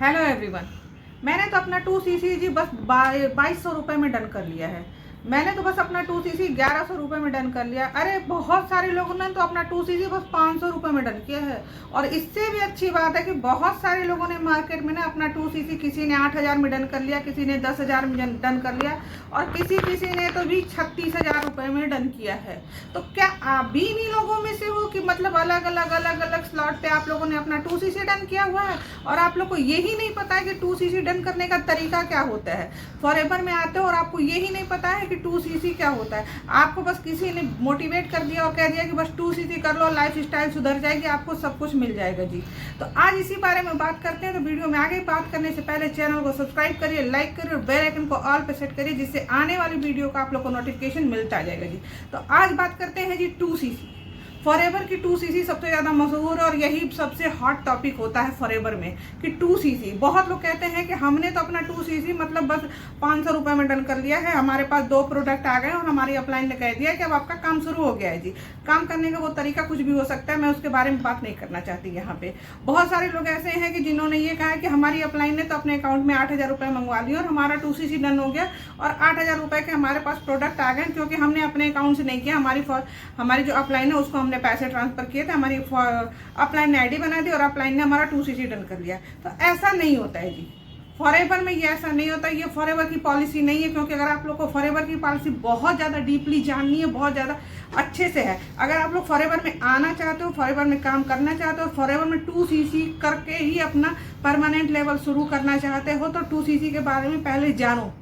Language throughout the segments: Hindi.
Hello everyone. मैंने तो अपना 2cc जी बस 2200 रुपये में डन कर लिया है। मैंने तो बस अपना 2cc 1100 रुपये में डन कर लिया। अरे बहुत सारे लोगों ने तो अपना 2cc बस 500 रुपये में डन किया है। और इससे भी अच्छी बात है कि बहुत सारे लोगों ने मार्केट में ना अपना 2cc किसी ने 8000 में डन कर लिया, किसी ने 10,000 में डन कर लिया और किसी ने तो भी 36,000 रुपये में डन किया है। तो क्या आप भी इन्हीं लोगों में से हो कि मतलब अलग अलग स्लॉट पे आप लोगों ने अपना 2cc डन किया हुआ है और आप लोग को यही नहीं पता है कि 2cc डन करने का तरीका क्या होता है। फॉरएवर में आते हो और आपको यही नहीं पता है कि 2cc क्या होता है। आपको बस किसी ने मोटिवेट कर दिया और कह दिया कि बस 2cc कर लो, लाइफ स्टाइल सुधर जाएगी, आपको सब कुछ मिल जाएगा जी। तो आज इसी बारे में बात करते हैं। तो वीडियो में आगे बात करने से पहले चैनल को सब्सक्राइब करिए, लाइक करिए और बेल आइकन को ऑल पे सेट करिए, जिससे आने वाली वीडियो का आप लोग को नोटिफिकेशन मिलता जाएगा जी। तो आज बात करते हैं जी 2cc। फॉरएवर की 2cc सबसे ज़्यादा मशहूर और यही सबसे हॉट टॉपिक होता है फॉरएवर में कि 2cc। बहुत लोग कहते हैं कि हमने तो अपना 2cc मतलब बस 500 रुपये में डन कर लिया है, हमारे पास 2 प्रोडक्ट आ गए और हमारी अपलाइन ने कह दिया कि अब आपका काम शुरू हो गया है जी। काम करने का वो तरीका कुछ भी हो सकता है, मैं उसके बारे में बात नहीं करना चाहती यहाँ पे। बहुत सारे लोग ऐसे हैं कि जिन्होंने ये कहा है कि हमारी अपलाइन ने तो अपने अकाउंट में 8000 रुपये मंगवा लिए और हमारा 2cc डन हो गया और 8000 रुपये के हमारे पास प्रोडक्ट आ गए, क्योंकि हमने अपने अकाउंट से नहीं किया। हमारी जो अपलाइन है उसको हमने पैसे ट्रांसफर किए थे, हमारी अपलाइन ने आईडी बना दी और अपलाइन ने हमारा 2cc डन कर लिया। तो ऐसा नहीं होता है जी। फॉरएवर में ये ऐसा नहीं होता, ये फॉरएवर की पॉलिसी नहीं है। क्योंकि अगर आप लोग को फॉरएवर की पॉलिसी बहुत ज़्यादा डीपली जाननी है, बहुत ज़्यादा अच्छे से है, अगर आप लोग फॉरएवर में आना चाहते हो, फॉरएवर में काम करना चाहते हो, फॉरएवर में 2cc करके ही अपना परमानेंट लेवल शुरू करना चाहते हो, तो 2cc के बारे में पहले जानो।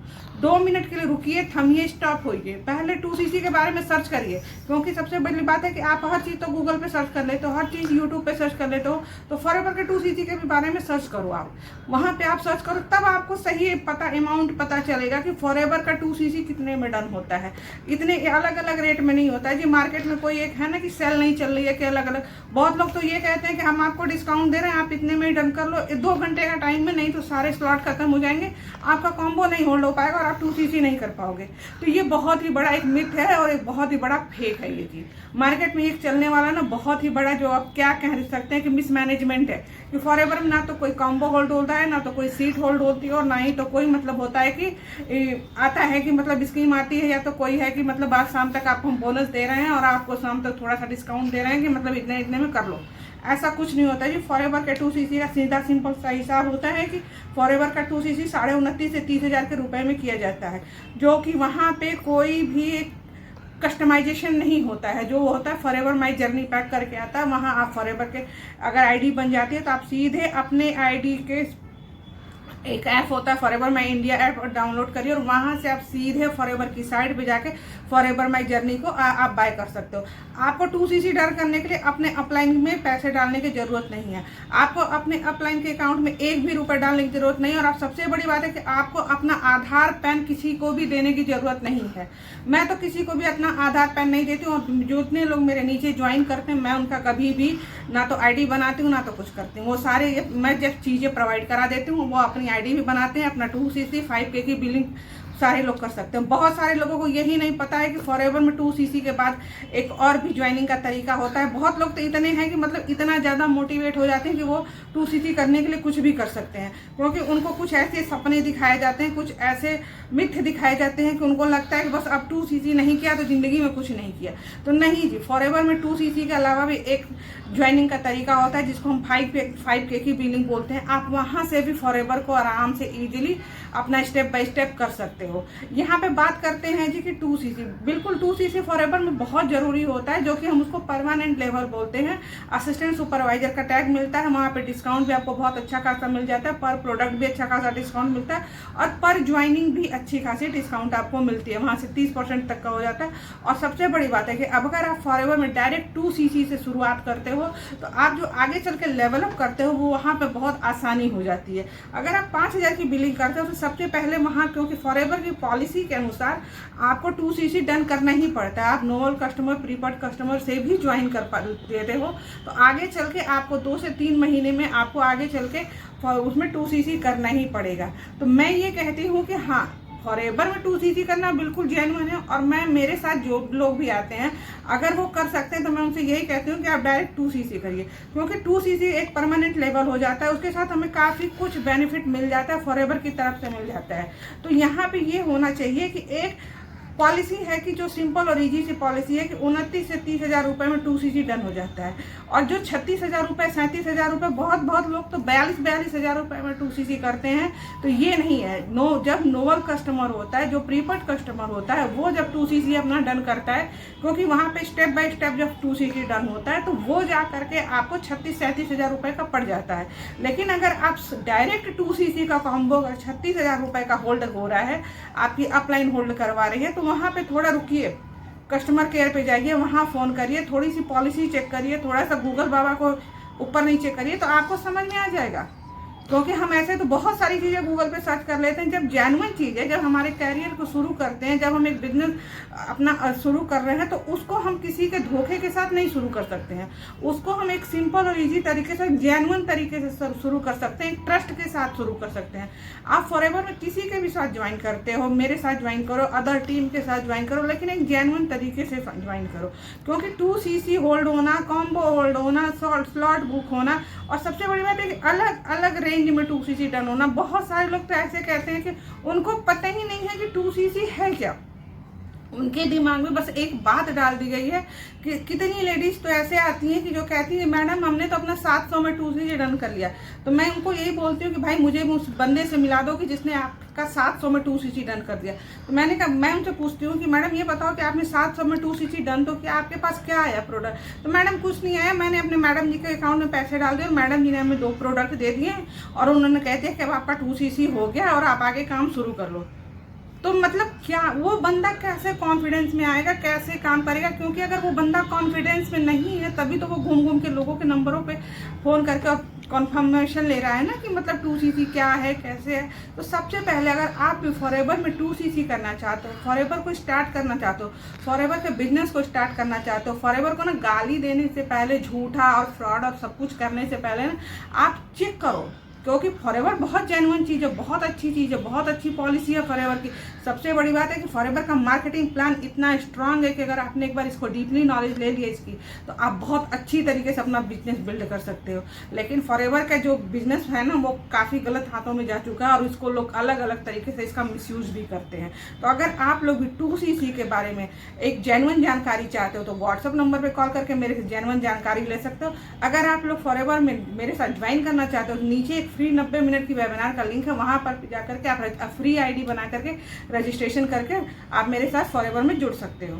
2 मिनट के लिए रुकिए, थमिए, स्टॉप होइए, पहले 2cc के बारे में सर्च करिए। क्योंकि सबसे बड़ी बात है कि आप हर चीज़ तो गूगल पे सर्च कर लेते हो, हर चीज़ यूट्यूब पे सर्च कर लेते हो, तो फॉरएवर के 2cc के भी बारे में सर्च करो। आप वहाँ पे आप सर्च करो, तब आपको सही पता अमाउंट पता चलेगा कि फॉरएवर का 2cc कितने में डन होता है। इतने अलग अलग रेट में नहीं होता है जी। मार्केट में कोई एक है ना कि सेल नहीं चल रही है कि अलग अलग। बहुत लोग तो ये कहते हैं कि हम आपको डिस्काउंट दे रहे हैं, आप इतने में ही डन कर लो, 2 घंटे का टाइम में, नहीं तो सारे स्लॉट खत्म हो जाएंगे, आपका कॉम्बो नहीं होल्ड हो पाएगा और आप 2cc नहीं कर पाओगे। तो ये बहुत ही बड़ा एक मिथ है और एक बहुत ही बड़ा फेक है ये चीज़। मार्केट में एक चलने वाला ना बहुत ही बड़ा, जो आप क्या कह सकते हैं कि मिसमैनेजमेंट है कि फॉरएवर में ना तो कोई कॉम्बो होल्ड होता है, ना तो कोई सीट होल्ड होती है और ना ही तो कोई मतलब होता है कि आता है कि मतलब स्कीम आती है, या तो कोई है कि मतलब आज शाम तक आपको हम बोनस दे रहे हैं और आपको शाम तक थोड़ा सा डिस्काउंट दे रहे हैं कि मतलब इतने इतने में कर लो। ऐसा कुछ नहीं होता जी। फॉरएवर के 2cc का सीधा सिंपल सा हिसाब होता है कि फॉरएवर का 2cc 29,500 से 30,000 के रुपए में किया जाता है, जो कि वहाँ पे कोई भी कस्टमाइजेशन नहीं होता है। जो होता है फॉरएवर माई जर्नी पैक करके आता है, वहाँ आप फॉरएवर के अगर आईडी बन जाती है तो आप सीधे अपने आईडी के एक ऐप होता है फॉरएवर माई इंडिया ऐप, और डाउनलोड करिए और वहाँ से आप सीधे फॉरएवर की साइट पे जाके फॉरएवर माई जर्नी को आप बाय कर सकते हो। आपको 2cc डन करने के लिए अपने अपलाइन में पैसे डालने की ज़रूरत नहीं है। आपको अपने अपलाइन के अकाउंट में 1 भी रुपये डालने की ज़रूरत नहीं है। और आप सबसे बड़ी बात है कि आपको अपना आधार पैन किसी को भी देने की ज़रूरत नहीं है। मैं तो किसी को भी अपना आधार पैन नहीं देती हूँ। और जितने लोग मेरे नीचे ज्वाइन करते हैं, मैं उनका कभी भी ना तो आईडी बनाती हूँ ना तो कुछ करती हूँ। वो सारे मैं जब चीज़ें प्रोवाइड करा देती हूँ, वो अपनी आईडी भी बनाते हैं, अपना 2cc 5K की बिलिंग सारे लोग कर सकते हैं। बहुत सारे लोगों को यही नहीं पता है कि फॉरएवर में 2cc के बाद एक और भी ज्वाइनिंग का तरीका होता है। बहुत लोग तो इतने हैं कि मतलब इतना ज़्यादा मोटिवेट हो जाते हैं कि वो 2cc करने के लिए कुछ भी कर सकते हैं, क्योंकि उनको कुछ ऐसे सपने दिखाए जाते हैं, कुछ ऐसे मिथ दिखाए जाते हैं कि उनको लगता है कि बस अब 2cc नहीं किया तो ज़िंदगी में कुछ नहीं किया। तो नहीं जी, फॉरएवर में 2cc के अलावा भी एक ज्वाइनिंग का तरीका होता है जिसको हम 5K की बिलिंग बोलते हैं। आप वहाँ से भी फॉरएवर को आराम से ईजिली अपना स्टेप बाय स्टेप कर सकते हो। यहाँ पे बात करते हैं जी कि 2cc, बिल्कुल 2cc फॉरएवर में बहुत ज़रूरी होता है, जो कि हम उसको परमानेंट लेवल बोलते हैं। असिस्टेंट सुपरवाइजर का टैग मिलता है, वहाँ पे डिस्काउंट भी आपको बहुत अच्छा खासा मिल जाता है, पर प्रोडक्ट भी अच्छा खासा डिस्काउंट मिलता है और पर ज्वाइनिंग भी अच्छी खासी डिस्काउंट आपको मिलती है, वहाँ से 30% तक का हो जाता है। और सबसे बड़ी बात है कि अब अगर आप फॉरएवर में डायरेक्ट 2cc से शुरुआत करते हो तो आप जो आगे चल के लेवल अप करते हो वो वहाँ पे बहुत आसानी हो जाती है। अगर आप 5,000 की बिलिंग करते हो तो सबसे पहले वहाँ, क्योंकि फॉरएवर की पॉलिसी के अनुसार आपको 2cc डन करना ही पड़ता है। आप नॉर्मल कस्टमर, प्रीपेड कस्टमर से भी ज्वाइन कर देते हो, तो आगे चल के आपको 2 से 3 महीने में आपको आगे चल के उसमें 2cc करना ही पड़ेगा। तो मैं ये कहती हूँ कि हाँ, फॉरएवर में 2cc करना बिल्कुल जेन्युइन है। और मैं, मेरे साथ जो लोग भी आते हैं, अगर वो कर सकते हैं तो मैं उनसे यही कहती हूँ कि आप डायरेक्ट 2cc करिए, क्योंकि 2cc एक परमानेंट लेवल हो जाता है, उसके साथ हमें काफ़ी कुछ बेनिफिट मिल जाता है, फॉरएवर की तरफ से मिल जाता है। तो यहाँ पे ये होना चाहिए कि एक पॉलिसी है कि जो सिंपल और इजी सी पॉलिसी है कि 29 से 30 हज़ार रुपये में 2cc डन हो जाता है। और जो 36 हज़ार रुपये, 37 हज़ार रुपये, बहुत लोग तो 42 हज़ार रुपये में 2cc करते हैं। तो ये नहीं है। जब नोवल कस्टमर होता है, जो प्रीपेड कस्टमर होता है, वो जब 2cc अपना डन करता है, क्योंकि वहाँ पे स्टेप बाय स्टेप जब 2cc डन होता है तो वो जा करके आपको 36-37 हज़ार रुपये का पड़ जाता है। लेकिन अगर आप डायरेक्ट 2cc का कॉम्बो अगर 36 हज़ार रुपये का होल्ड हो रहा है, आपकी अपलाइन होल्ड करवा रही है, तो वहाँ पे थोड़ा रुकिए, कस्टमर केयर पे जाइए, वहाँ फ़ोन करिए, थोड़ी सी पॉलिसी चेक करिए, थोड़ा सा गूगल बाबा को ऊपर नीचे करिए, तो आपको समझ में आ जाएगा। क्योंकि हम ऐसे तो बहुत सारी चीज़ें गूगल पे सर्च कर लेते हैं। जब जेन्युइन चीज़ है, जब हमारे कैरियर को शुरू करते हैं, जब हम एक बिजनेस अपना शुरू कर रहे हैं, तो उसको हम किसी के धोखे के साथ नहीं शुरू कर सकते हैं। उसको हम एक सिंपल और इजी तरीके से, जेन्युइन तरीके से शुरू कर सकते हैं, एक ट्रस्ट के साथ शुरू कर सकते हैं। आप फॉरएवर में किसी के भी साथ ज्वाइन करते हो, मेरे साथ ज्वाइन करो, अदर टीम के साथ ज्वाइन करो, लेकिन एक जेन्युइन तरीके से ज्वाइन करो। क्योंकि 2cc होल्ड होना, कॉम्बो होल्ड होना, स्लॉट बुक होना, और सबसे बड़ी बात है कि अलग अलग रेंज में 2cc डन होना। बहुत सारे लोग तो ऐसे कहते हैं कि उनको पता ही नहीं है कि 2cc है क्या। उनके दिमाग में बस एक बात डाल दी गई है कि कितनी लेडीज तो ऐसे आती हैं कि जो कहती है मैडम हमने तो अपना 700 में 2cc डन कर लिया। तो मैं उनको यही बोलती हूँ कि भाई मुझे उस बंदे से मिला दो कि जिसने आपका 700 में 2cc डन कर दिया। तो मैंने कहा, मैं उनसे पूछती हूँ कि मैडम ये बताओ कि आपने 700 में 2cc डन तो क्या, आपके पास क्या आया प्रोडक्ट? तो मैडम कुछ नहीं आया, मैंने अपने मैडम जी के अकाउंट में पैसे डाल दिए और मैडम जी ने हमें 2 प्रोडक्ट दे दिए और उन्होंने कह दिया कि अब आपका 2cc हो गया और आप आगे काम शुरू कर लो। तो मतलब क्या वो बंदा कैसे कॉन्फिडेंस में आएगा, कैसे काम करेगा? क्योंकि अगर वो बंदा कॉन्फिडेंस में नहीं है, तभी तो वो घूम घूम के लोगों के नंबरों पे फ़ोन करके कॉन्फर्मेशन ले रहा है ना कि मतलब 2cc क्या है, कैसे है। तो सबसे पहले अगर आप फॉरएवर में 2cc करना चाहते हो, फॉरएवर को स्टार्ट करना चाहते हो, फॉरएवर के बिजनेस को स्टार्ट करना चाहते हो, फॉरएवर को ना गाली देने से पहले, झूठा और फ्रॉड और सब कुछ करने से पहले ना आप चेक करो। क्योंकि फॉरएवर बहुत जेन्युइन चीज़ है, बहुत अच्छी चीज़ है, बहुत अच्छी पॉलिसी है फॉरएवर की। सबसे बड़ी बात है कि फॉरएवर का मार्केटिंग प्लान इतना स्ट्रांग है कि अगर आपने एक बार इसको डीपली नॉलेज ले लिया इसकी, तो आप बहुत अच्छी तरीके से अपना बिजनेस बिल्ड कर सकते हो। लेकिन फॉरएवर का जो बिजनेस है ना, वो काफ़ी गलत हाथों में जा चुका है और इसको लोग अलग अलग तरीके से इसका मिसयूज भी करते हैं। तो अगर आप लोग भी 2cc के बारे में एक जेन्युइन जानकारी चाहते हो तो व्हाट्सअप नंबर पर कॉल करके मेरे से जेन्युइन जानकारी ले सकते हो। अगर आप लोग फॉरएवर में मेरे साथ ज्वाइन करना चाहते हो तो नीचे फ्री 90 मिनट की वेबिनार का लिंक है, वहां पर जाकर के आप फ्री आईडी बना करके रजिस्ट्रेशन करके आप मेरे साथ फॉरएवर में जुड़ सकते हो।